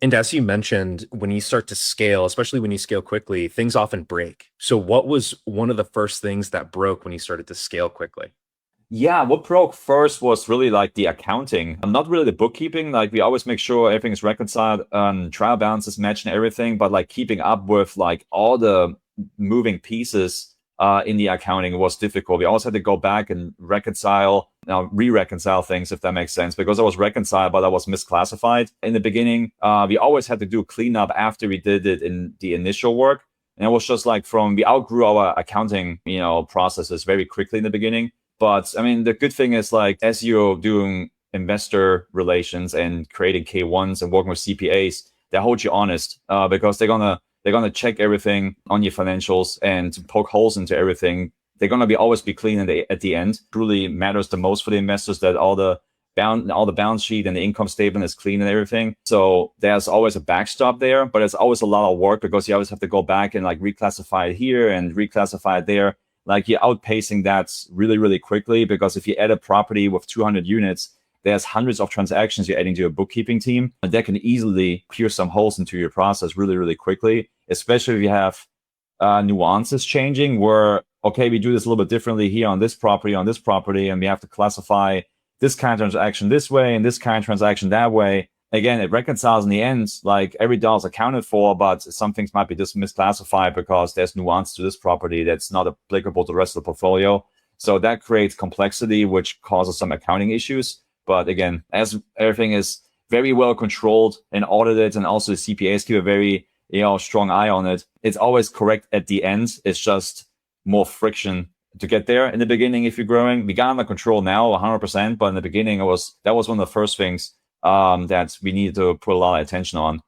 And as you mentioned, when you start to scale, especially when you scale quickly, things often break. So, what was one of the first things that broke when you started to scale quickly? Yeah, what broke first was really like the accounting, not really the bookkeeping. Like we always make sure everything is reconciled, trial balances match and everything, but like keeping up with like all the moving pieces in the accounting was difficult. We always had to go back and reconcile, re-reconcile things, if that makes sense, because I was reconciled, but I was misclassified in the beginning. We always had to do cleanup after we did it in the initial work. And it was just like we outgrew our accounting, processes very quickly in the beginning. But I mean, the good thing is like as you're doing investor relations and creating K1s and working with CPAs, they hold you honest because they're gonna check everything on your financials and poke holes into everything. They're gonna be always be clean at the end. Truly matters the most for the investors that all the balance sheet and the income statement is clean and everything. So there's always a backstop there, but it's always a lot of work because you always have to go back and like reclassify it here and reclassify it there. Like you're outpacing that really, really quickly because if you add a property with 200 units, there's hundreds of transactions you're adding to your bookkeeping team, and that can easily pierce some holes into your process really, really quickly, especially if you have nuances changing where, okay, we do this a little bit differently here on this property, and we have to classify this kind of transaction this way and this kind of transaction that way. Again, it reconciles in the end, like every dollar is accounted for, but some things might be just misclassified because there's nuance to this property that's not applicable to the rest of the portfolio. So that creates complexity, which causes some accounting issues. But again, as everything is very well controlled and audited, and also the CPAs keep a very strong eye on it, it's always correct at the end. It's just more friction to get there in the beginning if you're growing. We got under control now 100%, but in the beginning that was one of the first things that we needed to put a lot of attention on.